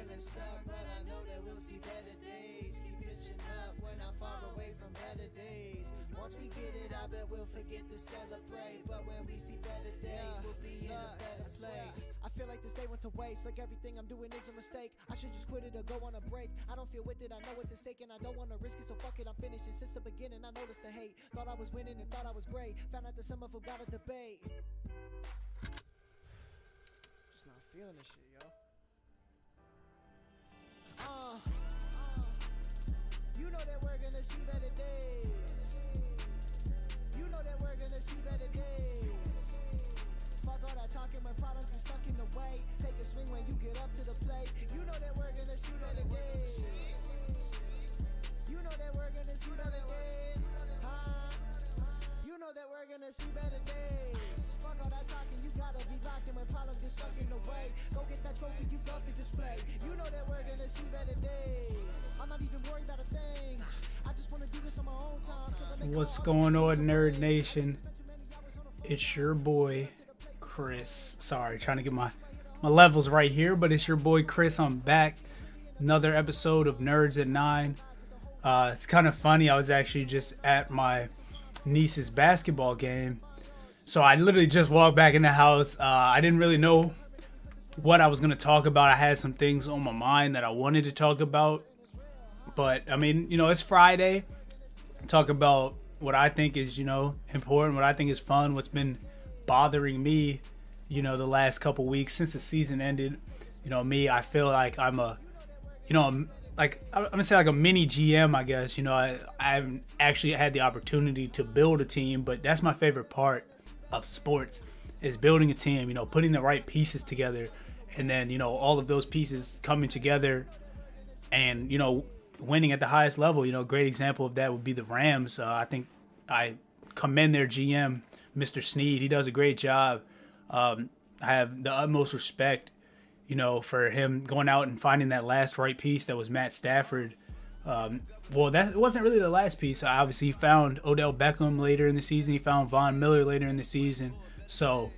feeling stuck, but I know that we'll see better days. Keep pitching up when I'm far away from better days. Once we get it, I bet we'll forget to celebrate. But when we see better days, we'll be in a better place. I feel like this day went to waste, like everything I'm doing is a mistake. I should just quit it or go on a break. I don't feel with it, I know what's at stake, and I don't want to risk it, so fuck it, I'm finishing. Since the beginning, I noticed the hate. Thought I was winning and thought I was great. Found out that some of them got a debate. Just not feeling this shit, yo. You know that we're gonna see better days. You know that we're gonna see better days. Fuck all that talking when problems get stuck in the way. Take a swing when you get up to the plate. You know that we're gonna see better days. You know that we're gonna see better days. You know that we're gonna see better days. Fuck all that talking, you gotta be locked in when problems get stuck in the way. Go get that trophy you love to display. You know that we're gonna see better days. I'm not even worried about a thing. I just wanna do this on my own time. What's going on, Nerd Nation? It's your boy Chris. Sorry, trying to get my levels right here, but it's your boy Chris. I'm back. Another episode of Nerds at 9. It's kind of funny. I was actually just at my niece's basketball game, so I literally just walked back in the house. I didn't really know what I was going to talk about. I had some things on my mind that I wanted to talk about, but I mean, it's Friday. Talk about what I think is, important, what I think is fun, what's been bothering me, the last couple weeks since the season ended. I feel like I'm a, I'm gonna say like a mini GM, I guess. I haven't actually had the opportunity to build a team, but that's my favorite part of sports, is building a team, putting the right pieces together, and then, all of those pieces coming together and, winning at the highest level. Great example of that would be the Rams. I think I commend their GM, Mr. Snead. He does a great job. I have the utmost respect, for him going out and finding that last right piece that was Matt Stafford. Well, that wasn't really the last piece. Obviously, he found Odell Beckham later in the season. He found Von Miller later in the season. So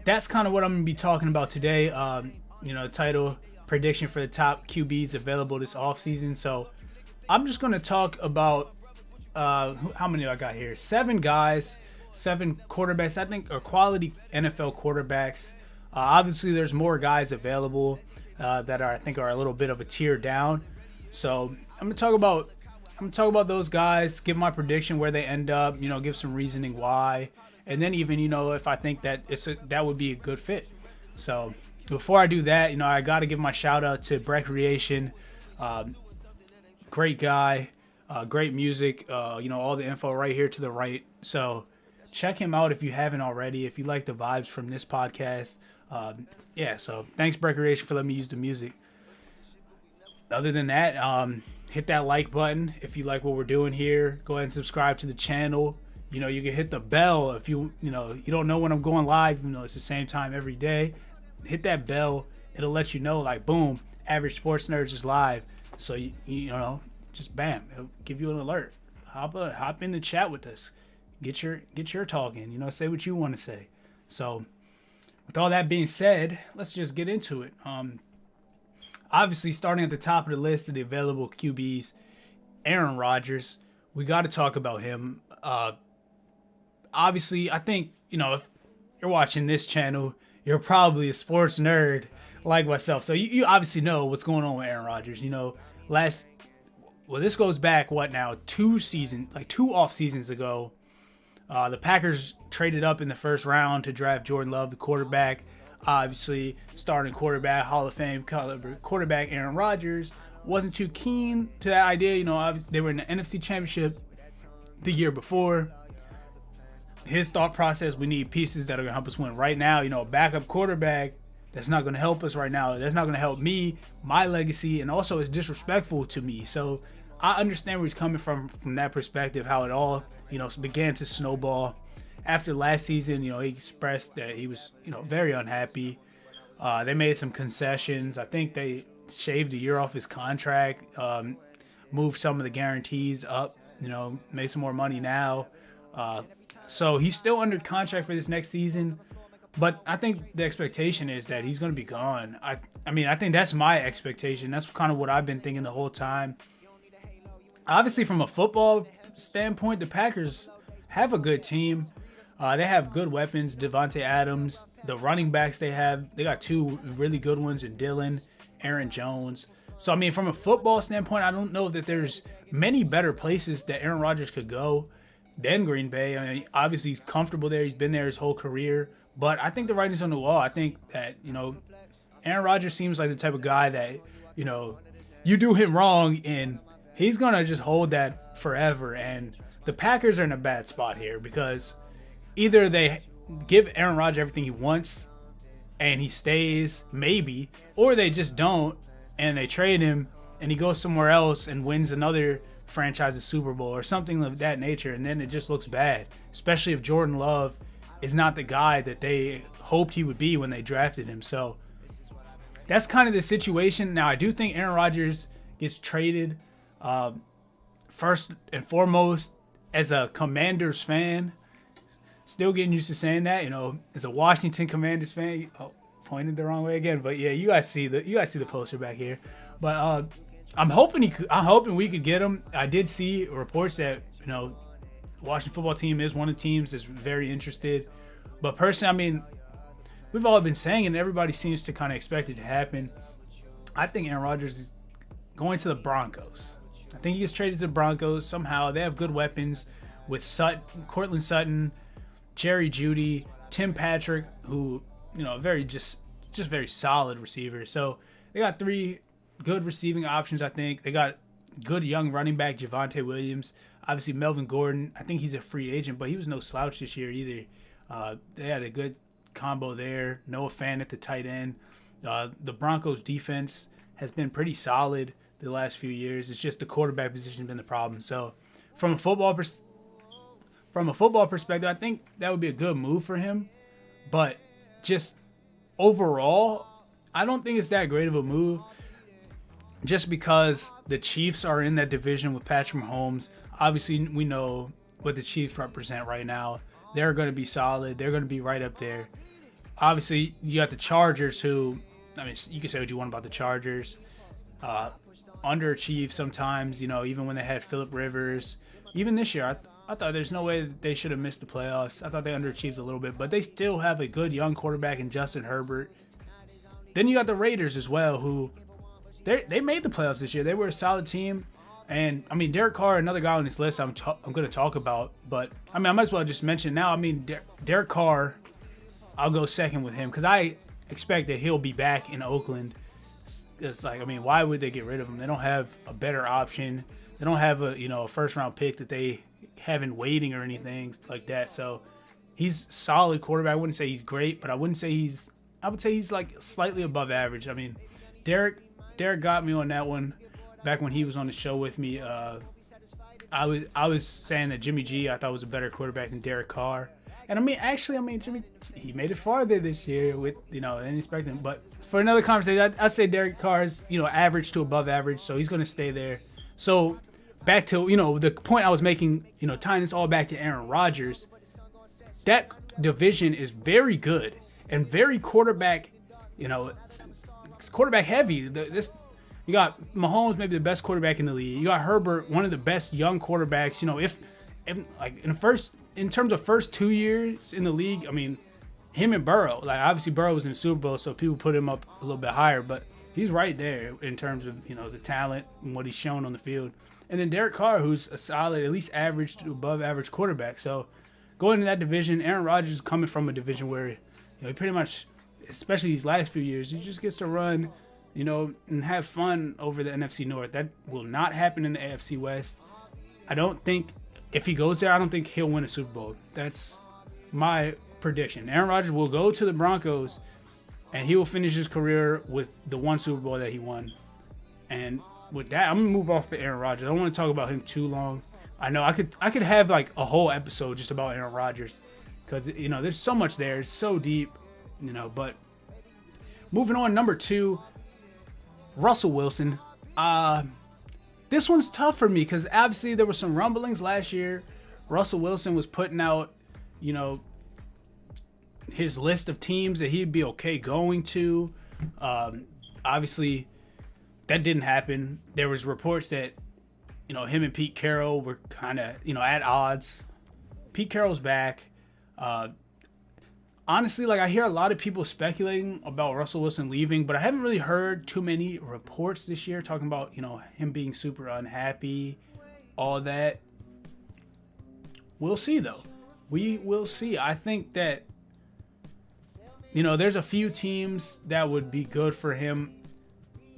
that's kind of what I'm going to be talking about today. The title, prediction for the top QBs available this offseason. So I'm just going to talk about how many I got here. 7 guys, 7 quarterbacks, I think, are quality NFL quarterbacks. Obviously, there's more guys available that I think are a little bit of a tier down. So I'm gonna talk about those guys, give my prediction where they end up, give some reasoning why, and then even if I think that that would be a good fit. So before I do that, I got to give my shout out to Recreation. Great guy, great music. All the info right here to the right. So check him out if you haven't already. If you like the vibes from this podcast. So thanks, Recreation, for letting me use the music. Other than that, hit that like button if you like what we're doing here. Go ahead and subscribe to the channel. You can hit the bell if you don't know when I'm going live. It's the same time every day. Hit that bell. It'll let you know, like, boom, Average Sports Nerds is live. So just bam, it'll give you an alert. Hop in the chat with us. Get your talk in. Say what you want to say. So with all that being said, let's just get into it. Obviously, starting at the top of the list of the available QBs, Aaron Rodgers. We got to talk about him. Obviously, I think, if you're watching this channel, you're probably a sports nerd like myself. So you obviously know what's going on with Aaron Rodgers. This goes back, 2 off seasons ago. The Packers traded up in the first round to draft Jordan Love, the quarterback. Obviously, starting quarterback, Hall of Fame caliber quarterback Aaron Rodgers wasn't too keen to that idea. They were in the NFC Championship the year before. His thought process: we need pieces that are going to help us win right now. A backup quarterback that's not going to help us right now. That's not going to help me, my legacy, and also it's disrespectful to me. So I understand where he's coming from that perspective, how it all began to snowball. After last season, he expressed that he was, very unhappy. They made some concessions. I think they shaved a year off his contract, moved some of the guarantees up, made some more money now. So he's still under contract for this next season. But I think the expectation is that he's going to be gone. I mean, I think that's my expectation. That's kind of what I've been thinking the whole time. Obviously, from a football standpoint, the Packers have a good team. They have good weapons. Devontae Adams, the running backs they got two really good ones in Dillon, Aaron Jones. So, I mean, from a football standpoint, I don't know that there's many better places that Aaron Rodgers could go than Green Bay. I mean, obviously, he's comfortable there. He's been there his whole career. But I think the writing's on the wall. I think that, Aaron Rodgers seems like the type of guy that, you do him wrong and he's going to just hold that forever. And the Packers are in a bad spot here because either they give Aaron Rodgers everything he wants and he stays, maybe, or they just don't and they trade him and he goes somewhere else and wins another franchise's Super Bowl or something of that nature, and then it just looks bad, especially if Jordan Love is not the guy that they hoped he would be when they drafted him. So that's kind of the situation. Now, I do think Aaron Rodgers gets traded. First and foremost, as a Commanders fan, still getting used to saying that, as a Washington Commanders fan. Oh, pointed the wrong way again, but yeah, you guys see the poster back here. But I'm hoping we could get him. I did see reports that Washington football team is one of the teams that's very interested. But personally, I mean, we've all been saying it, and everybody seems to kind of expect it to happen. I think Aaron Rodgers is going to the Broncos. I think he gets traded to the Broncos somehow. They have good weapons with Cortland Sutton, Jerry Jeudy, Tim Patrick, who, very just very solid receivers. So they got three good receiving options, I think. They got good young running back, Javonte Williams. Obviously, Melvin Gordon, I think he's a free agent, but he was no slouch this year either. They had a good combo there. Noah Fant at the tight end. The Broncos' defense has been pretty solid the last few years. It's just the quarterback position has been the problem. So, from a football perspective, I think that would be a good move for him. But just overall, I don't think it's that great of a move. Just because the Chiefs are in that division with Patrick Mahomes. Obviously, we know what the Chiefs represent right now. They're going to be solid. They're going to be right up there. Obviously, you got the Chargers who, I mean, you can say what you want about the Chargers. Underachieve sometimes, even when they had Phillip Rivers. Even this year, I thought there's no way that they should have missed the playoffs. I thought they underachieved a little bit, but they still have a good young quarterback in Justin Herbert. Then you got the Raiders as well, who they made the playoffs this year. They were a solid team. And, I mean, Derek Carr, another guy on this list I'm going to talk about. But, I mean, I might as well just mention now. I mean, Derek Carr, I'll go second with him because I expect that he'll be back in Oakland. It's like, I mean, why would they get rid of him? They don't have a better option. They don't have a first-round pick that they have in waiting or anything like that. So, he's a solid quarterback. I wouldn't say he's great, but I would say he's like slightly above average. I mean, Derek got me on that one. Back when he was on the show with me, I was saying that Jimmy G I thought was a better quarterback than Derek Carr. And I mean, Jimmy, he made it farther this year with, didn't expect him. But for another conversation, I'd say Derek Carr is, average to above average. So he's going to stay there. So back to, the point I was making, tying this all back to Aaron Rodgers, that division is very good and very quarterback, it's quarterback heavy. You got Mahomes, maybe the best quarterback in the league. You got Herbert, one of the best young quarterbacks. In terms of first 2 years in the league, I mean, him and Burrow. Like, obviously Burrow was in the Super Bowl, so people put him up a little bit higher, but he's right there in terms of the talent and what he's shown on the field. And then Derek Carr, who's a solid, at least average to above average quarterback. So going into that division, Aaron Rodgers is coming from a division where he pretty much, especially these last few years, he just gets to run. And have fun over the NFC North. That will not happen in the AFC West. I don't think, if he goes there, I don't think he'll win a Super Bowl. That's my prediction. Aaron Rodgers will go to the Broncos, and he will finish his career with the one Super Bowl that he won. And with that, I'm going to move off of Aaron Rodgers. I don't want to talk about him too long. I know I could have like a whole episode just about Aaron Rodgers because, there's so much there. It's so deep, but moving on, number 2, Russell Wilson. This one's tough for me because obviously there were some rumblings last year. Russell Wilson was putting out, his list of teams that he'd be okay going to. Obviously, that didn't happen. There was reports that, him and Pete Carroll were kind of, at odds. Pete Carroll's back. Honestly, I hear a lot of people speculating about Russell Wilson leaving, but I haven't really heard too many reports this year talking about, him being super unhappy, all that. We'll see, though. We will see. I think that, there's a few teams that would be good for him.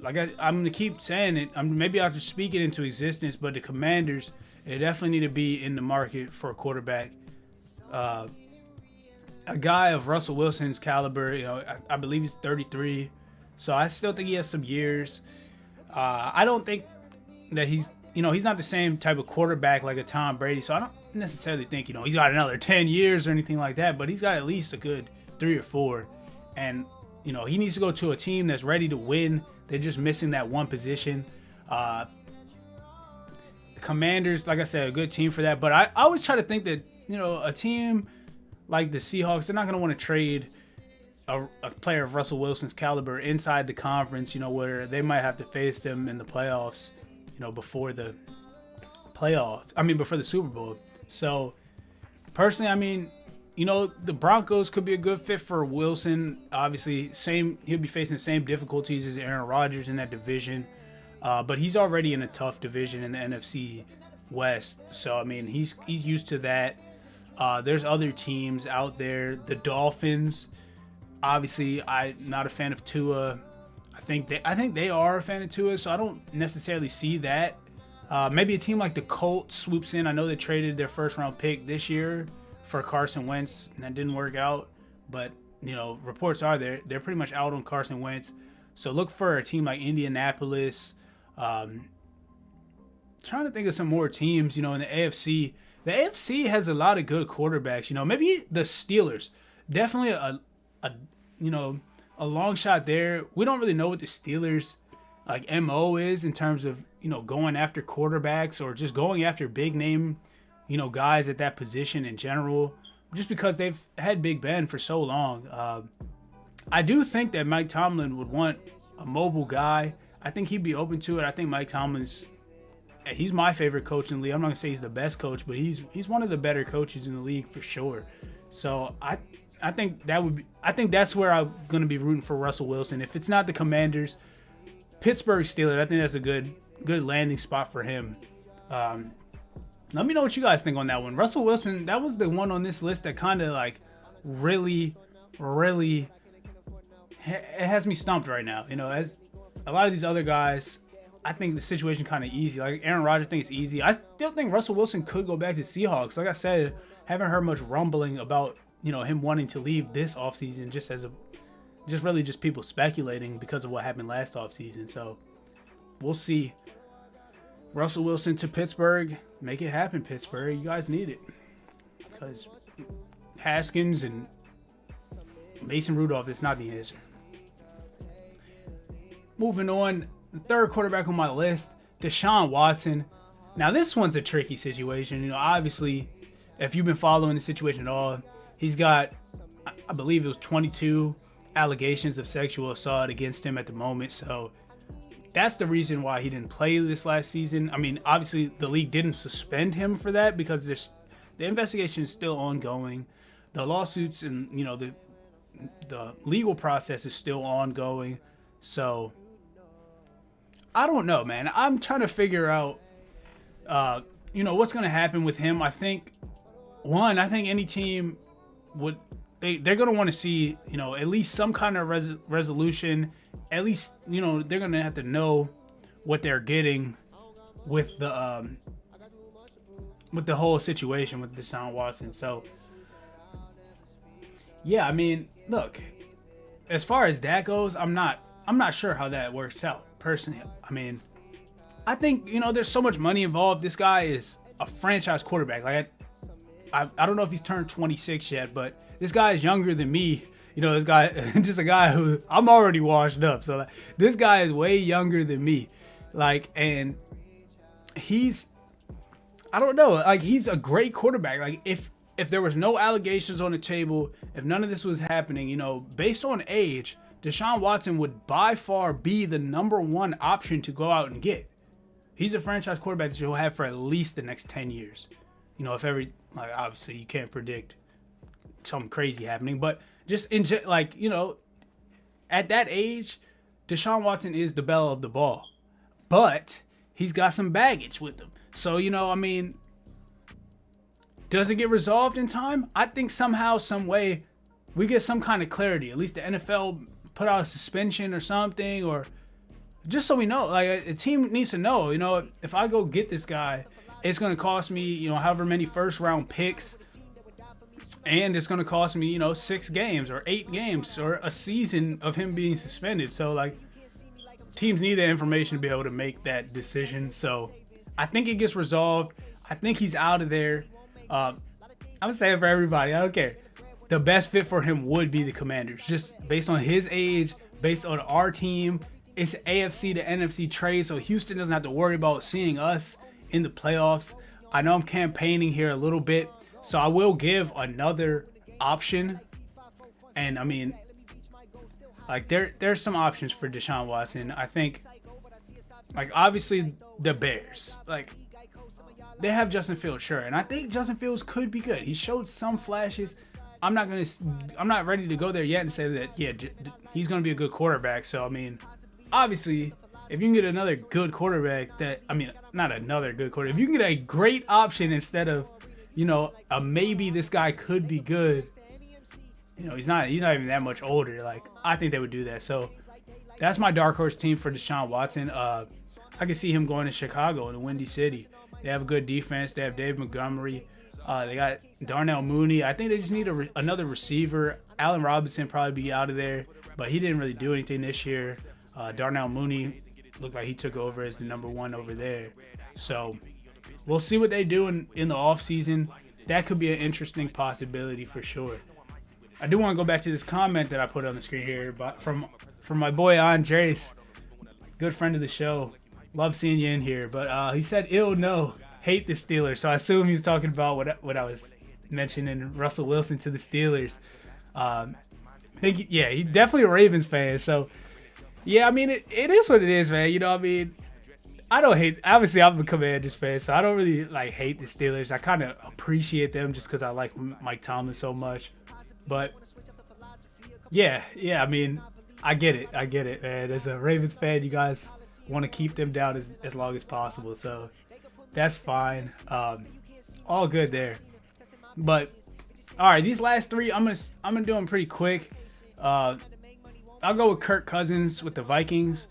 I'm going to keep saying it. Maybe I'll just speak it into existence, but the Commanders, they definitely need to be in the market for a quarterback. A guy of Russell Wilson's caliber, I believe he's 33, so I still think he has some years. I don't think that he's not the same type of quarterback like a Tom Brady, so I don't necessarily think, he's got another 10 years or anything like that, but he's got at least a good 3 or 4, and, he needs to go to a team that's ready to win. They're just missing that one position. The Commanders, like I said, a good team for that, but I always try to think that, a team like the Seahawks, they're not going to want to trade a player of Russell Wilson's caliber inside the conference, where they might have to face them in the playoffs, before the Super Bowl. So, personally, the Broncos could be a good fit for Wilson. Obviously, he'll be facing the same difficulties as Aaron Rodgers in that division. But he's already in a tough division in the NFC West. So, he's used to that. There's other teams out there. The Dolphins, obviously, I'm not a fan of Tua. I think they are a fan of Tua, so I don't necessarily see that. Maybe a team like the Colts swoops in. I know they traded their first-round pick this year for Carson Wentz, and that didn't work out. But, reports are they're pretty much out on Carson Wentz. So look for a team like Indianapolis. Trying to think of some more teams, in the AFC. The AFC has a lot of good quarterbacks. Maybe the Steelers. Definitely a long shot there. We don't really know what the Steelers MO is in terms of, going after quarterbacks or just going after big name, guys at that position in general, just because they've had Big Ben for so long. I do think that Mike Tomlin would want a mobile guy. I think he'd be open to it. I think Mike Tomlin's he's my favorite coach in the league. I'm not gonna say he's the best coach, but he's one of the better coaches in the league for sure. So I think that's where I'm gonna be rooting for Russell Wilson. If it's not the Commanders, Pittsburgh Steelers, I think that's a good landing spot for him. Let me know what you guys think on that one. Russell Wilson, that was the one on this list that kind of really it has me stumped right now. As a lot of these other guys, I think the situation kind of easy. Like Aaron Rodgers, I think it's easy. I still think Russell Wilson could go back to Seahawks. Like I said, haven't heard much rumbling about him wanting to leave this offseason, just people speculating because of what happened last offseason. So we'll see. Russell Wilson to Pittsburgh, make it happen, Pittsburgh. You guys need it because Haskins and Mason Rudolph, it's not the answer. Moving on. The third quarterback on my list, Deshaun Watson. Now, this one's a tricky situation. Obviously, if you've been following the situation at all, he's got, I believe it was 22 allegations of sexual assault against him at the moment. So that's the reason why he didn't play this last season. Obviously, the league didn't suspend him for that because the investigation is still ongoing. The lawsuits and, the legal process is still ongoing. So I don't know, man. I'm trying to figure out, what's going to happen with him. I think any team they're going to want to see, at least some kind of resolution. At least, they're going to have to know what they're getting with the whole situation with Deshaun Watson. So, yeah, look, as far as that goes, I'm not sure how that works out. Personally, I think, there's so much money involved. This guy is a franchise quarterback. I don't know if he's turned 26 yet, but this guy is younger than me. This guy, just a guy who I'm already washed up. So this guy is way younger than me. And he's, I don't know, he's a great quarterback. If if there was no allegations on the table, if none of this was happening, based on age, Deshaun Watson would by far be the number one option to go out and get. He's a franchise quarterback that you'll have for at least the next 10 years. Obviously you can't predict something crazy happening, but just at that age, Deshaun Watson is the belle of the ball, but he's got some baggage with him. So, does it get resolved in time? I think somehow, some way, we get some kind of clarity. At least the NFL put out a suspension or something, or just so we know. Like, a team needs to know, if I go get this guy, it's going to cost me, however many first-round picks, and it's going to cost me, 6 games or 8 games or a season of him being suspended. So, teams need that information to be able to make that decision. So, I think it gets resolved. I think he's out of there. I'm saying for everybody, I don't care. The best fit for him would be the Commanders, just based on his age, based on our team. It's AFC to NFC trade, so Houston doesn't have to worry about seeing us in the playoffs. I know I'm campaigning here a little bit, so I will give another option. And there's some options for Deshaun Watson. I think, obviously the Bears, they have Justin Fields, sure, and I think Justin Fields could be good. He showed some flashes. I'm not ready to go there yet and say that he's going to be a good quarterback. So obviously, if you can get another good quarterback, not another good quarterback, if you can get a great option instead of a maybe this guy could be good. He's not even that much older. I think they would do that. So that's my dark horse team for Deshaun Watson. I can see him going to Chicago, in the Windy City. They have a good defense. They have Dave Montgomery. They got Darnell Mooney. I think they just need another receiver. Allen Robinson probably be out of there, but he didn't really do anything this year. Darnell Mooney looked like he took over as the number one over there. So we'll see what they do in the offseason. That could be an interesting possibility for sure. I do want to go back to this comment that I put on the screen here, but from my boy Andres, good friend of the show. Love seeing you in here. But he said, hate the Steelers. So I assume he was talking about what I was mentioning, Russell Wilson to the Steelers. He's definitely a Ravens fan. So, it is what it is, man. I don't hate – obviously, I'm a Commanders fan, so I don't really, hate the Steelers. I kind of appreciate them just because I like Mike Tomlin so much. But, I get it, man. As a Ravens fan, you guys – want to keep them down as long as possible, so that's fine. All good there. But all right, these last three I'm gonna do them pretty quick. I'll go with Kirk Cousins with the Vikings.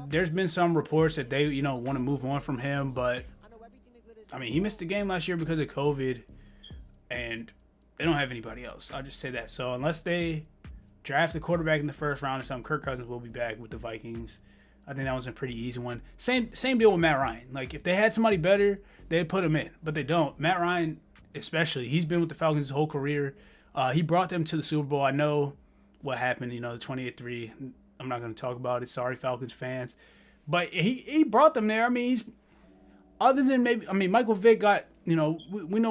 There's been some reports that they want to move on from him, but he missed a game last year because of COVID, and they don't have anybody else. I'll just say that. So unless they draft a quarterback in the first round or something, Kirk Cousins will be back with the Vikings. I think that was a pretty easy one. Same deal with Matt Ryan. If they had somebody better, they'd put him in, but they don't. Matt Ryan, especially, he's been with the Falcons his whole career. He brought them to the Super Bowl. I know what happened, the 28-3. I'm not going to talk about it. Sorry, Falcons fans. But he brought them there. He's other than Michael Vick got, we know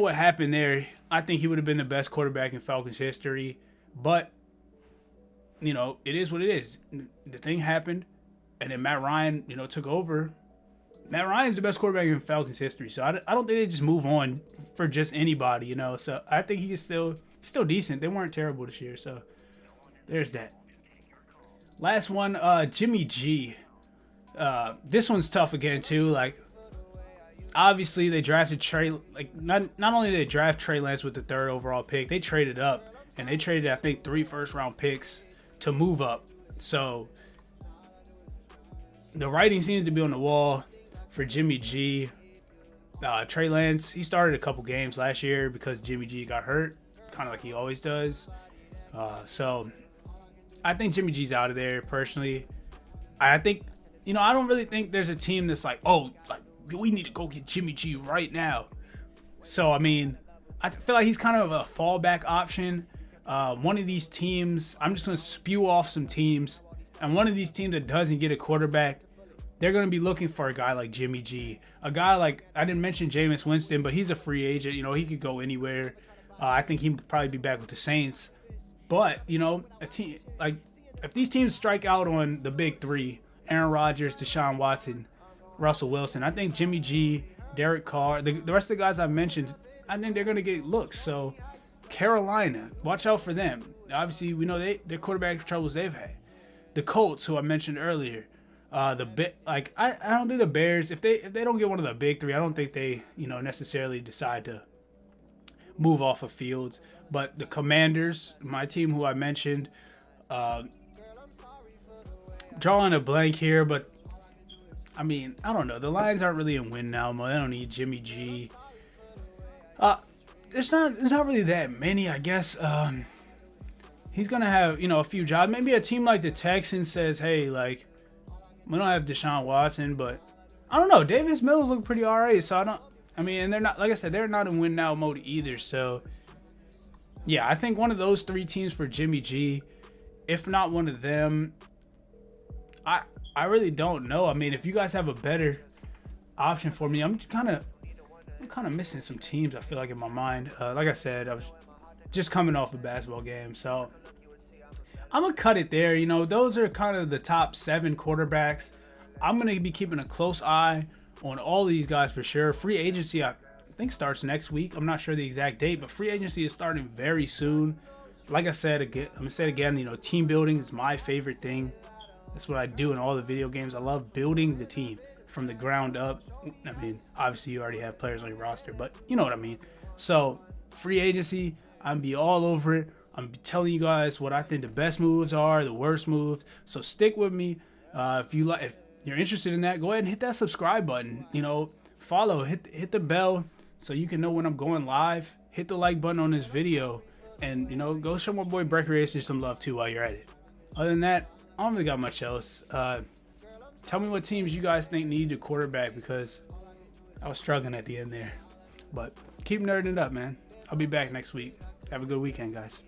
what happened there. I think he would have been the best quarterback in Falcons history, but it is what it is. The thing happened, and then Matt Ryan, took over. Matt Ryan's the best quarterback in Falcons history, so I don't think they just move on for just anybody, So I think he's still decent. They weren't terrible this year, so there's that. Last one, Jimmy G. This one's tough again too. Obviously they drafted Trey. Not only did they draft Trey Lance with the 3rd overall pick, they traded up, and they traded I think 3 first-round picks to move up. So the writing seems to be on the wall for Jimmy G. Trey Lance, he started a couple games last year because Jimmy G got hurt, kind of like he always does. So I think Jimmy G's out of there personally. I think, I don't really think there's a team that's we need to go get Jimmy G right now. So, I feel like he's kind of a fallback option. One of these teams, I'm just going to spew off some teams, and one of these teams that doesn't get a quarterback, they're going to be looking for a guy like Jimmy G. A guy like, I didn't mention Jameis Winston, but he's a free agent. You know, he could go anywhere. I think he'd probably be back with the Saints. But, you know, a team like if these teams strike out on the big three, Aaron Rodgers, Deshaun Watson, Russell Wilson, I think Jimmy G, Derek Carr, the rest of the guys I mentioned, I think they're going to get looks. So Carolina, watch out for them. Obviously, we know their quarterback troubles they've had. The Colts, who I mentioned earlier, I don't think the Bears, if they don't get one of the big three, I don't think they, you know, necessarily decide to move off of Fields. But the Commanders, my team, who I mentioned, drawing a blank here, but I mean, I don't know. The Lions aren't really in win now mode. They don't need Jimmy G. There's not really that many, I guess. He's gonna have, you know, a few jobs. Maybe a team like the Texans says, hey, like, we don't have Deshaun Watson, but I don't know. Davis Mills look pretty alright, so and they're not, like I said, they're not in win now mode either. So yeah, I think one of those three teams for Jimmy G, if not one of them. I really don't know. I mean, if you guys have a better option for me, I'm kind of missing some teams, I feel like, in my mind. Like I said, I was just coming off a basketball game, so I'm going to cut it there. You know, those are kind of the top 7 quarterbacks. I'm going to be keeping a close eye on all these guys for sure. Free agency, I think, starts next week. I'm not sure the exact date, but free agency is starting very soon. Like I said, I'm going to say it again, you know, team building is my favorite thing. That's what I do in all the video games. I love building the team from the ground up. I mean, obviously you already have players on your roster, but you know what I mean. So free agency, I'm be all over it. I'm telling you guys what I think the best moves are, the worst moves. So stick with me. If you're interested in that, go ahead and hit that subscribe button. You know, follow, hit the bell so you can know when I'm going live. Hit the like button on this video, and you know, go show my boy Breck Racing some love too while you're at it. Other than that, I don't really got much else. Tell me what teams you guys think need a quarterback, because I was struggling at the end there. But keep nerding it up, man. I'll be back next week. Have a good weekend, guys.